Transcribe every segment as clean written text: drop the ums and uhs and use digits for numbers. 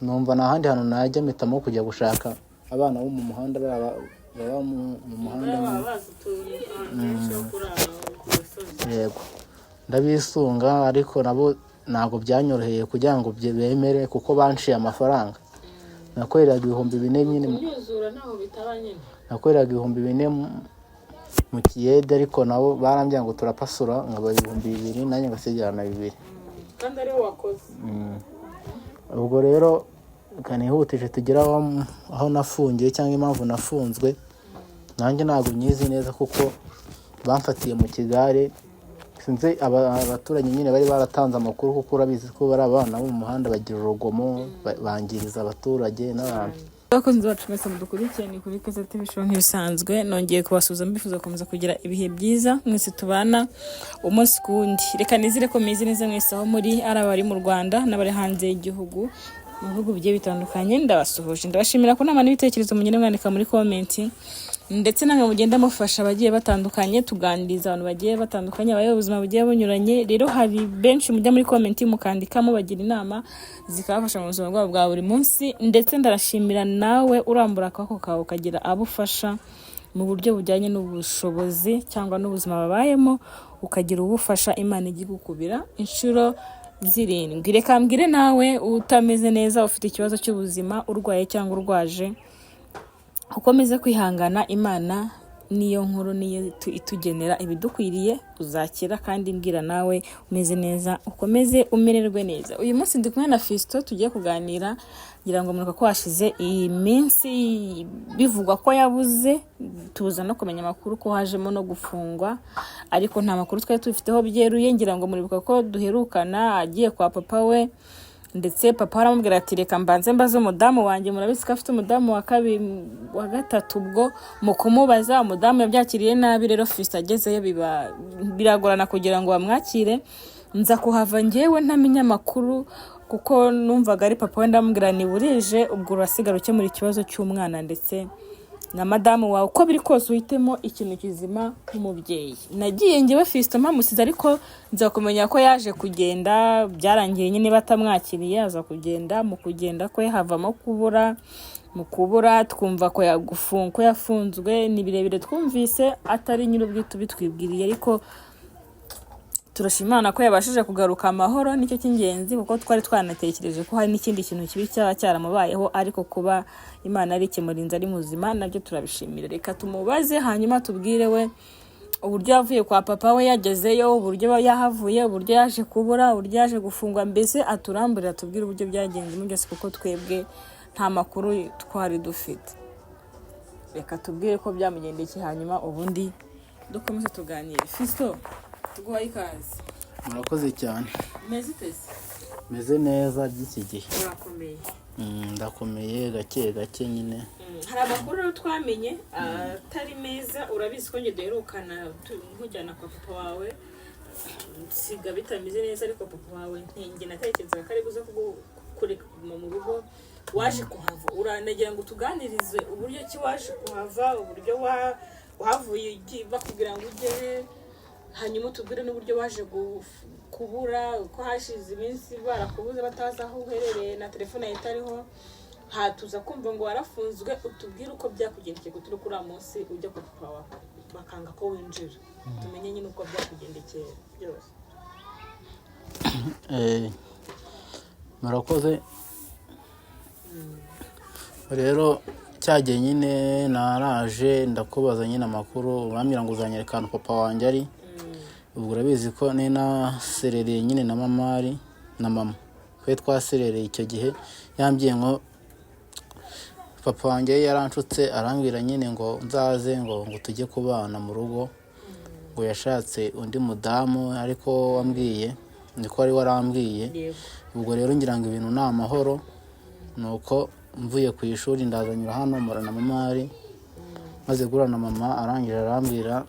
numva nta handi hantu najya mpitamo kujya gushaka abana bo mu muhanda baba mu muhanda. Yego ndabisunga, ariko nabo ntabwo byanyoroheye kugira ngo bemere kuko banciye amafaranga. Nakoreraga 4,000 nyine, nakoreraga 4,000 mu kiyede, ariko nabo barambye ngo turapasura nkaba 2,000 nanjye ngasigarana 2,000 kandi ari wakoze. Ubwo rero kanihutije tugera aho nafungiye cyangwa impamvu nafunzwe, nanjye ntabwo nyizi neza kuko bamfatiye mu Kigare. Sinzi abaturanyi nyine bari baratanze amakuru kuko urabizi ko bari abana bo mu muhanda bagira urugomo, bangiriza abaturage n'abantu. Abakunzi bacu mwese mudukurikiye ni kuri Keza TV show nk'ibisanzwe, nongeye kubasuza mbifuza gukomeza kugira ibihe byiza mwese tubana umunsi kundi. Reka nizire ko mizi neza mwese aho muri abari mu Rwanda n'abari hanze y'igihugu mu bihugu bigiye bitandukanye. Ndabasuhuje, ndabashimira ko nama n'ibitekerezo mugende mwandika muri comment, ndetse namwe mugenda mufasha abagiye batandukanye, tuganiriza abantu bagiye batandukanye, abaye ubuzima bugiye bunyuranye. Rero hari benshi mujya muri comment mukandikamo bagira inama zikabafasha mu buzima bwabo bwa buri munsi, ndetse ndarashimira nawe urambura akaboko kawe ukagira abufasha mu buryo bujyanye n'ubushobozi cyangwa n'ubuzima babayemo, ukagira ubufasha. Imana igikukubira inshuro 7. Reka mbwire nawe utameze neza, ufite ikibazo cy'ubuzima, urwaye cyangwa urwaje, ukomeze kwihangana. Imana niyo nkuru, niyo itugenera ibidukwiriye, uzakira. Kandi mbwira nawe umeze neza, ukomeze umererwe neza. Uyu munsi ndi kumwe na Fisto, tugiye kuganira. Ngira ngo muruka ko hashize iyi minsi bivugwa ko yabuze, tuza no kumenya amakuru ko hajemo no gufungwa, ariko nta makuru twari tubifiteho byeruye. Ngira ngo muribuka ko duherukana agiye kwa papa we, ndetse papa aramubwira ati reka mbanze mbaze umudamu wanjye, murabizi ko afite umudamu wa 2 wa 3. Ubwo mu kumubaza umudamu yabyakiriye nabi, rero Fisto agezeyo biragorana kugira ngo bamwakire. Nza kuhava ngewe ntamenya amakuru kuko numvaga ari papa we, ndamubwira ni burije, ubwo urasigara ukemura ikibazo cy'umwana ndetse na madamu wawe, uko biri kose uhitemo ikintu kizima nk'umubyeyi. Nagiye ngewe Fisto mpamusize, ariko nza kumenya ko yaje kugenda, byarangiye nyine batamwakiriye, aza kugenda. Mu kugenda kwe havamo kubura, mu kubura twumva ko yafunzwe. Ni birebire twumvise, atari nyir'ubwite bitwibwiriye, ariko turashimana ko yabashije kugaruka amahoro, nicyo cy'ingenzi, kuko twari twanatekereje ko hari n'ikindi kintu kibi cyaramubayeho, ariko kuba Imana ari kimurinze ari muzima nabyo turabishimira. Reka tumubaze hanyuma tubwire we uburyo yavuye kwa papa we, yagezeyo, uburyo yahavuye, uburyo yaje kubura, uburyo yaje gufungwa, mbese aturamburira tubwire uburyo byagenze mu byose, kuko twebwe nta makuru twari dufite. Reka tubwire ko byamugendekeye, hanyuma ubundi dukomeze tuganire. Fisto, tuguhaye ikaze. Murakoze cyane. Meze uteze? Meze neza by'iki gihe. Urakomeye? Ndakomeye gake nyine. Hari amakuru rero twamenye atari meza, urabizi ko nge duherukana nkujyana kwa papa wawe, siga bitameze neza, ariko papa wawe nge natekerezaga ko ari buze kureka mu rugo, waje kuhava. Uranagira ngo tuganirize uburyo ki waje kuhava, uburyo wahavuye bakubwira ngo ujye, hanyuma tubwire n'uburyo waje kubura, uko hashize iminsi barakubuze batazi aho uherereye na telefone yawe itariho. Hatuza kumva ngo warafunzwe, utubwire uko byakugendekeye ko turi kuri munsi ujya kwa papa wawe bakanga ko winjira, tumenye nyine uko byakugendekeye byose. Murakoze. Rero cyagiye nyine naraje ndakubaza nyine amakuru, urambwira ngo uzanyereka ahantu papa wanjye ari. Ubwo urabizi ko naserereye nyine na mama twe twaserereye icyo gihe. Yambwiye ngo papa wanjye yaranshutse, arambwira nyine ngo nzaze ngo tujye kubana mu rugo, ngo yashatse undi mudamu, ariko wambwiye niko ari warambwiye. Ubwo rero ngira ngo ibintu ni amahoro, nuko mvuye ku ishuri ndazanyura hano murana mama ari, maze gurana mama arangije arambwira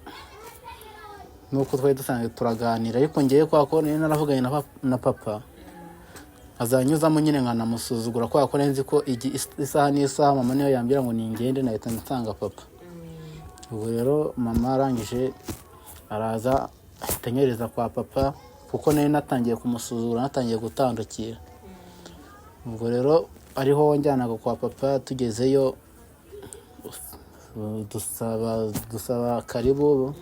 nuko twari dusanzwe turaganira, ariko ngiye kwa ko naravuganye na papa azanyuzamo nyine nkanamusuzugura, kwa ko nzi ko isaha n'isaha mama niyo yambira ngo ningende nahita nsanga papa. Ubwo rero mama arangije araza ahitanyereza kwa papa, kuko natangiye kumusuzugura, natangiye gutandukira. Ubwo rero ariho njyanaga kwa papa. Tugezeyo dusaba karibu,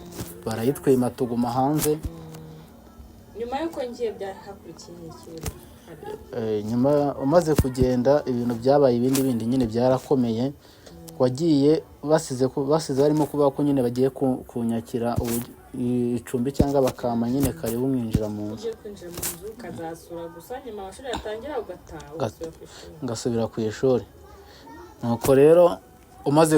barayitwima tuguma hanze. nyuma yuko ngiye byahakurikiye ikirori nyuma umaze kugenda ibintu byabaye ibindi nyine byarakomeye. Wagiye basize barimo kuvuga ko nyine bagiye kunyakira icumbi cyangwa bakama nyine karibu mwinjira mu nzu. ugiye kwinjira mu nzu ukazasura gusa nyuma amashuri yatangira ugataha ngasubira ku ishuri. Nuko rero umaze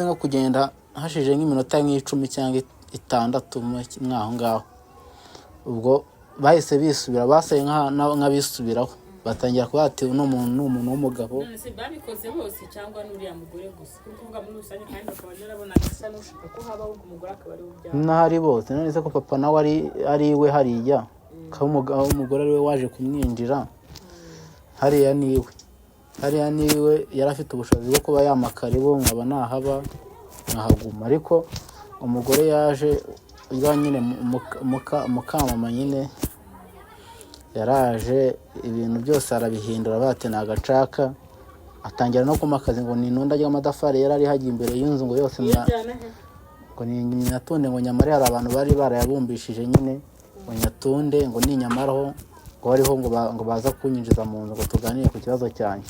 nko kugenda hashije nk'iminota nk'icumi cyangwa 6 mwaho ngaho, ubwo bahise bisubira, basaye nk'abisubiraho, batangira kuba ati uno muntu ni umuntu w'umugabo. none se babikoze bose cyangwa n'uriya mugore gusa? kuko kuvuga muri rusange kandi bakaba narabona gisa n'ushaka ko habaho umugore akaba ari ubyara n'ahari bose. None se ko papa nawe ari iwe hariya, ko umugore ari we waje kumwinjira hariya niwe yari afite ubushobozi bwo kuba yamakaribu nkaba nahaba nkahaguma. Ariko umugore yaje nyine mukamama nyine yaraje ibintu byose arabihindura, bate nagacaka, atangira no kumakaza ngo ni inunda ry'amadafari yari ari hagiye imbere y'inzu ngo yose ngo ni nyatunde, ngo nyamare hari abantu bari barayabumbishije nyine ngo nyatunde, ngo ni nyamaraho ngo hariho ngo baza kunyinjiza mu nzu ngo tuganire ku kibazo cyanjye.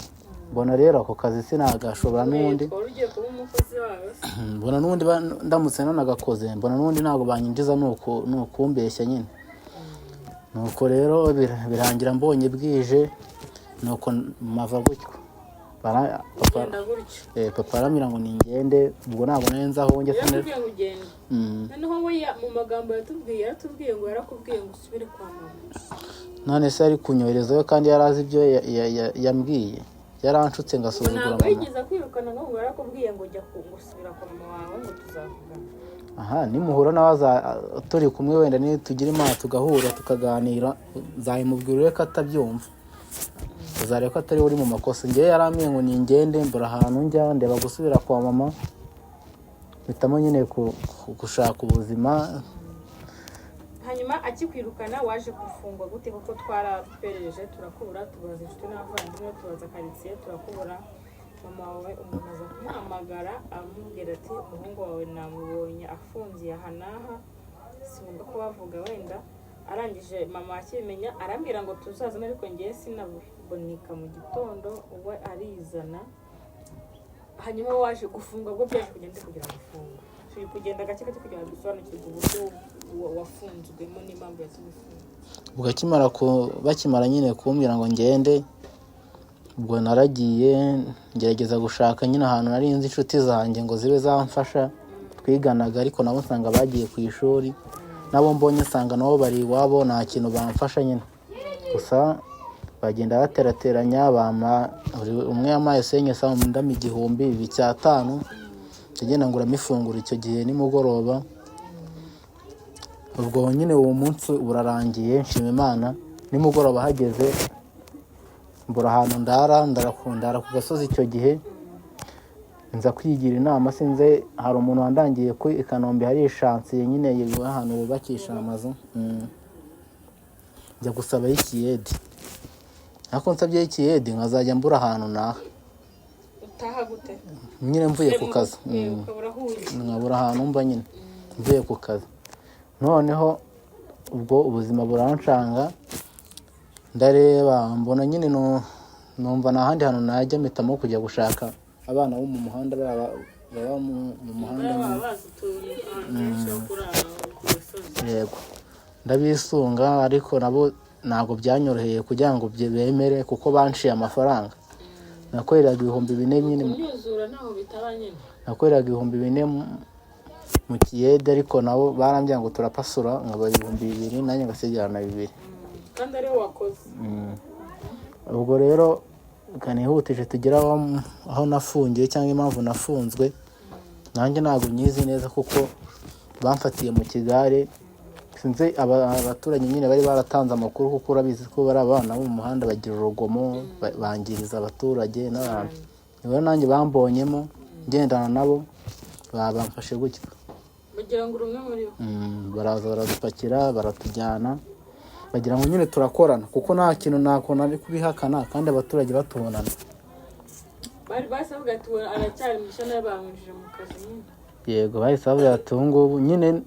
Mbona rero ako kazi sinagashobora n'undi, mbona n'undi ndamutse nanagakoze, mbona n'undi ntabwo banyinjiza nukumbeshya nyine. Nuko rero birangira mbonye bwije, nuko mava gutyo papa aramira ngo ningende. Ubwo ntabwo nari aho njye noneho we mu magambo yaratubwiye ngo yarakubwiye ngo usubire kwa mama. none se ari kunyoherezayo kandi yarazi ibyo yambwiye, yaranshutse ngasuzugura mama. Yigeze kwirukana ngo yarakubwiye ngo jya gusubira kwa mama wawe ngo tuzavugana. Nimuhura nawe turi kumwe wenda tugira imana tugahura tukaganira, nzayimubwira ko atabyumva, uzareba ko atari uri mu makosa. Ngewe yarambwiye ngo ningende, mbura ahantu njya, ndeba gusubira kwa mama, mpitamo nyine gushaka ubuzima. Hanyuma akikwirukana waje gufungwa gute? kuko twarapereje turakubura, tubaza inshuti n'abavandimwe, tubaza karitsiye turakubura. Mama wawe umuntu aza kumuhamagara amubwira ati umuhungu wawe namubonye afungiye aha n'aha, sinumva ko bavuga wenda. Arangije mama akimenya arambwira ngo tuzazana, ariko ngiye sinabonika mu gitondo, ubwo arizana. Hanyuma waje gufungwa, bwo byaje kugenda kugira ngo ufungwe. Turi kugenda gake kugira ngo dusobanukirwe uburyo wafunzwemo n'impamvu yatumye ubwo bakimara nyine kumbwira ngo ngende, ubwo naragiye ngerageza gushaka nyine ahantu nari nzi inshuti zanjye ngo zibe zamfasha twiganaga, ariko nabo nsanga bagiye ku ishuri, nabo mbonye nsanga nabo bari iwabo nta kintu bamfasha nyine. Gusa bagenda baterateranya, umwe yamaye senye saa ndami 1,500 tugenda nguramo ifunguro icyo gihe nimugoroba. Ubwo nyine uwo munsi urarangiye, nshima Imana. Nimugoroba hageze mbura ahantu ndara ku gasozi. Icyo gihe nza kwigira inama, sinze hari umuntu wandangiye ku i Kanombe hari ishansiye nyine yigwa ahantu bubakisha amazu, njya gusaba ikiyedi. Nako nsabye ikiyedi nkazajya mbura ahantu naha. Utaha gute? Nyine mvuye ku kazi, nkabura ahantu mba nyine mvuye ku kazi. Noneho ubwo ubuzima burancanga, ndareba mbona nyine numva nta handi hantu najya, mpitamo kujya gushaka abana bo mu muhanda baba mu muhanda. Yego ndabisunga, ariko nabo ntabwo byanyoroheye kugira ngo bemere, kuko banciye amafaranga. Nakoreraga 4,000 nyine, nakoreraga 4,000 mu kiyede, ariko nabo barambye ngo turapasura nkaba 2,000 nanjye ngasigarana 2,000 kandi ari wakoze. Ubwo rero kanihutije tugera aho nafungiye cyangwa impamvu nafunzwe, nanjye ntabwo nyizi neza kuko bamfatiye mu Kigare. Sinzi abaturanyi nyine bari baratanze amakuru, kuko urabizi ko bari abana bo mu muhanda bagira urugomo, bangiriza abaturage n'abantu. Niba nanjye bambonyemo ngendana nabo, bamfashe gutyo bagira ngo urumwe muri bo. Baraza baradupakira baratujyana, bagira ngo nyine turakorana kuko nta kintu nakona ari kubihakana kandi abaturage batubonana. bari basavuga ati aracyari mushya nawe bamwinjije mu kazi nyine. Yego bahise bavuga ati ubu ngubu nyine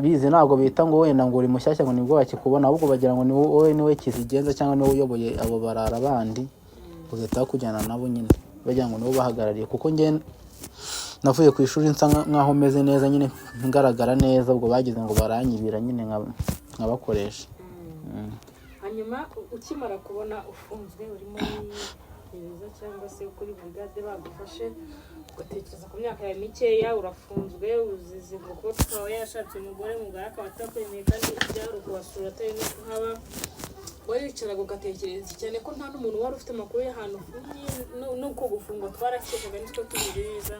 bizi ntabwo bita ngo wenda ngo uri mushyashya ngo nibwo bakikubona, ahubwo bagira ngo wowe niwe kizigenza cyangwa niwe uyoboye abo barara bandi, ugahita kujyana nabo nyine bagira ngo nibo bahagarariye, kuko njye navuye ku ishuri nsa nkaho meze neza nyine ngaragara neza, ubwo bagize ngo baranyibira nyine nkabakoresha. Hanyuma ukimara kubona ufunzwe uri muri gereza cyangwa se kuri brigade bagufashe ugatekereza ku myaka yawe mikeya urafunzwe uzize kuko twawe yashatse umugore mugara akaba atakwemeye kandi byari ukubasura atari no kuhaba, waricaraga ugatekereza cyane ko nta n'umuntu wari ufite amakuru y'ahantu ufungiye n'uko gufungwa twarakekaga nitwo tubizi neza,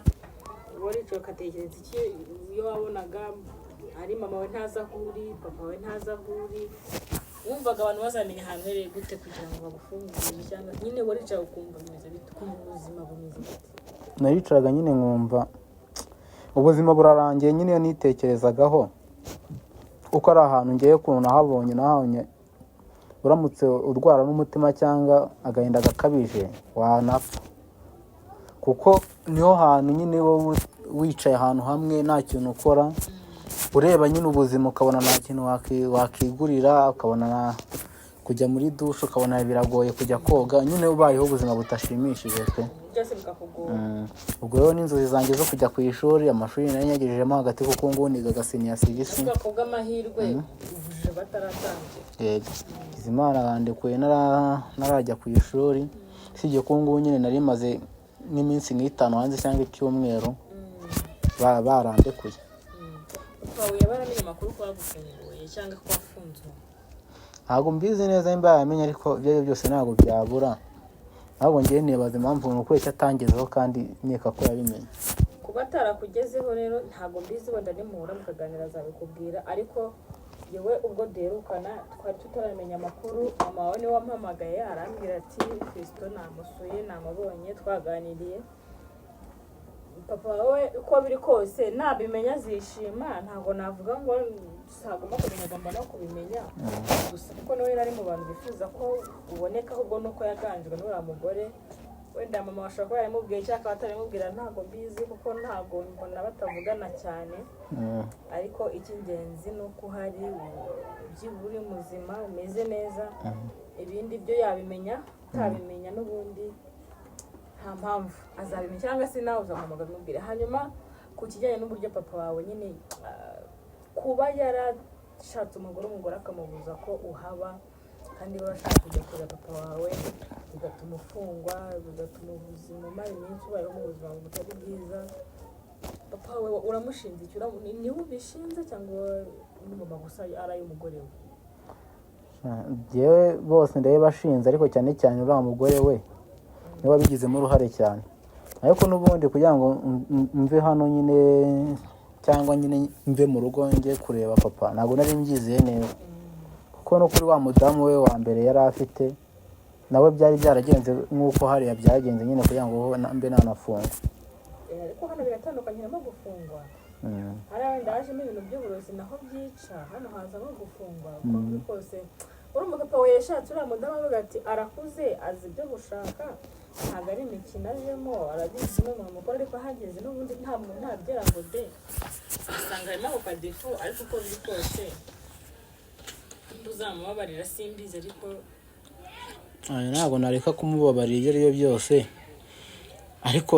waricara ugatekereza iki iyo wabonaga ari mama we ntazi aho uri, papa we ntazi aho uri, wumvaga abantu bazamenya ahantu uhereye gute kugira ngo bagufungure cyangwa nyine waricara ukumva bimeze bite, ukumva ubuzima bumeze bite? Naricaraga nyine nkumva ubuzima burarangiye nyine iyo nitekerezagaho uko ari ahantu ngiye ukuntu nahabonye uramutse urwara n'umutima cyangwa agahinda gakabije wanapfa, kuko niho hantu nyine wowe wicaye ahantu hamwe nta kintu ukora, ureba nyine ubuzima ukabona nta kintu wakigurira, ukabona kujya muri dushe ukabona biragoye kujya koga, nyine ubayeho ubuzima budashimishije pe. Ubwo rero n'inzozi zanjye zo kujya ku ishuri, amashuri nari nyagejejemo hagati kuko ngubu nigaga senior civil. Ubwo amahirwe ubujije bataratangiye. Izimana bandekuye narajya ku ishuri, sibyo ko ngubu nyine nari maze n'iminsi nk'itanu hanze cyangwa icyumweru barandekuye. Twahuye baramenye amakuru ko bagufunguye cyangwa ko wafunzwe? Ntabwo mbizi neza nimba yamenye, ariko ibyo byose ntabwo byabura. Ntabwo ngiye nibaza impamvu nuko atangezeho kandi nkeka ko yabimenye. Kuba atarakugezeho rero ntabwo mbizi, wenda nimuhura mukaganira azabikubwira, ariko yewe ubwo duherukana twari tutaramenya amakuru, mama wawe niwe wampamagaye arambwira ati Kristo namusuye namubonye twaganiriye, papa wawe uko biri kose nabimenya azishima, ntabwo navuga ngo sagomba kumenya agomba no kubimenya gusa kuko nawe yari mu bantu bifuza ko uboneka, ahubwo nuko yaganjwe n'uriya mugore, wenda mama washobora kuba yarimubwiye cyangwa atarimubwira ntabwo mbizi kuko ntabwo mbona batavugana cyane, ariko icy'ingenzi ni uko uhari byibura uri muzima umeze neza, ibindi byo yabimenya utabimenya n'ubundi nta mpamvu azabimenya cyangwa se nawe uzamuhamagara umubwire. Hanyuma ku kijyanye n'uburyo papa wawe nyine kuba yarashatse umugore akamubuza ko uhaba kandi urashaka kujya kureba papa wawe bigatuma ufungwa, bigatuma ubuzima umara iminsi ubayeho mu buzima butari bwiza, papa wawe uramushinja iki? Niwe ubishinze cyangwa ni mama gusa ari ay'umugore we? Njyewe bose ndabibashinze, ariko cyane cyane uriya mugore we niwe wabigizemo uruhare cyane, ariko n'ubundi kugira ngo mve hano nyine cyangwa nyine mve mu rugo njye kureba papa ntabwo nari mbyizeye neza, kuko no kuri wa mudamu we wa mbere yari afite nawe byari byaragenze nk'uko hariya byagenze nyine kugira ngo mbe nanafungwa. Ariko hano biratandukanye no gufungwa, hariya wenda hajemo ibintu by'uburozi naho byica, hano hazamo gufungwa uko biri kose. Urumva papa we yashatse uriya mudamu avuga ati arakuze azi ibyo gushaka, ntabwo ari imikino ajemo, arabizi n'umuntu mukuru, ariko ahageze n'ubundi ntabyera ngo de usanga harimo ako kadefu, ariko uko biri kose uzamubabarira simbizi, ariko ntabwo nareka kumubabarira ibyo ari byo byose, ariko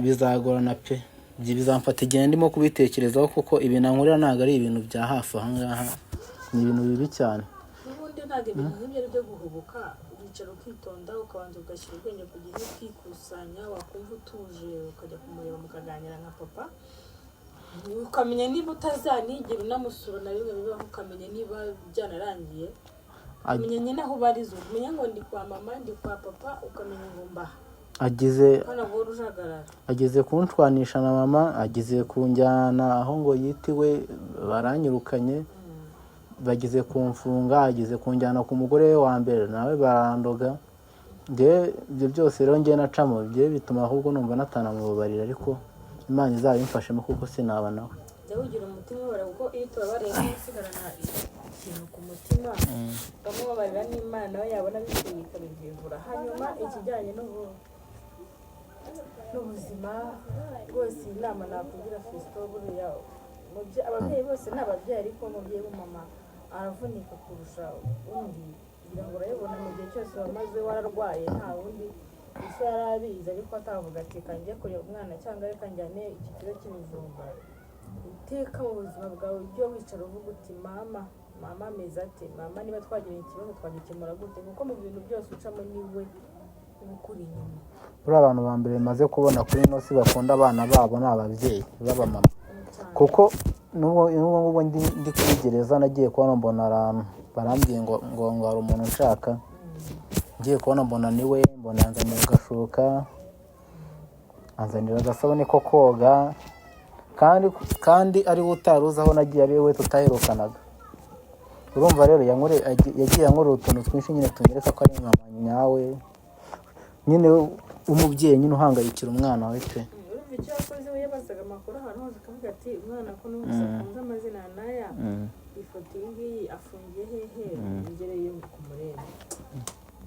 bizagorana pe, bizamfata igihe ndimo kubitekerezaho, kuko ibi nankurira ntabwo ari ibintu bya hafi aha ngaha, ni ibintu bibi cyane. N'ubundi ntabwo ibintu nk'ibyo ari byo guhubuka, uricara ukitonda ukabanza ugashyira ubwenge ku gihe ukikusanya, wakumva utuje ukajya kumureba mukaganira nka papa, ukamenya niba utazanigera unamusura na rimwe bibaho, ukamenya niba byanarangiye, ukamenya nyine aho ubariza, umenya ngo ndi kwa mama ndi kwa papa, ukamenya ngo mbaha ageze kunshwanisha na mama, ageze kunjyana aho ngo yitiwe baranyirukanye, bageze kumfunga, ageze kunjyana ku mugore we wa mbere nawe barandoga. Ibyo byose rero njye nacamo bye bituma ahubwo numva natanamubabarira, ariko Imana izabimfashemo kuko sinaba nawe. Jya ugira umutima wera kuko iyo tubabareye n'isigarana ikintu ku mutima ukamubabarira n'Imana nawe yabona bikwiye ikabibyivura. Hanyuma ikijyanye n'ubuzima rwose inama nakugira Fiston, buriya ababyeyi bose ni ababyeyi, ariko umubyeyi w'umumama aravunika kurusha undi, kugira ngo urayibona mu gihe cyose wamaze wararwaye nta wundi ese yarabizi, ariko atavuga ati kanjye kureba umwana cyangwa reka njyane iki kiro cy'ibijumba. Iteka mu buzima bwawe ujye wicara uvuga uti mama ameze ati, mama niba twagira ikibazo twagikemura gute, kuko mu bintu byose ucamo niwe ukuri inyuma. buriya abantu ba mbere bamaze kubona kuri ino si bakunda abana babo ni ababyeyi b'abamama, kuko n'ubu ndi kuri gereza nagiye kubona mbona abantu barambwiye ngo hari umuntu nshaka, ngiye kubona mbona niwe, mbona yanzanira agashuka, anzanira agasabune ko koga, kandi ari we utari uzi aho nagiye, ari we tutaherukanaga. Urumva rero yagiye ankorera utuntu twinshi nyine tunyereka ko ari mama nyawe, nyine umubyeyi nyine uhangayikira umwana we pe. Urumva icyo yakoze we yabazaga amakuru ahantu hose akavuga ati umwana ko n'ubusa akunze amazina n'aya, ifoto iyi ngiyi afungiye hehe, ngereye ku murenge.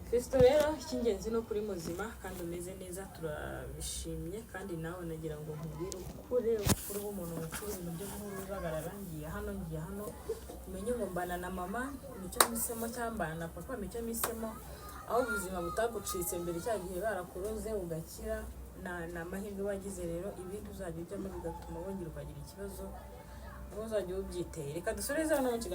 Fiston rero icy'ingenzi no kuri muzima kandi umeze neza, turabishimye. Kandi nawe nagira ngo nkubwire ukure umuntu mukuru, ibintu byo guhura uzagarara ngiye hano umenye ngo mbana na mama nicyo misemo, cyangwa mbana na papa nicyo misemo, aho ubuzima butagucitse mbere cya gihe barakuroze ugakira, na amahirwe wagize. Rero ibindi uzajya ujyamo bigatuma wongera ukagira ikibazo, uzajya ubyiteye. Reka dusoreze hano mu kiganiro.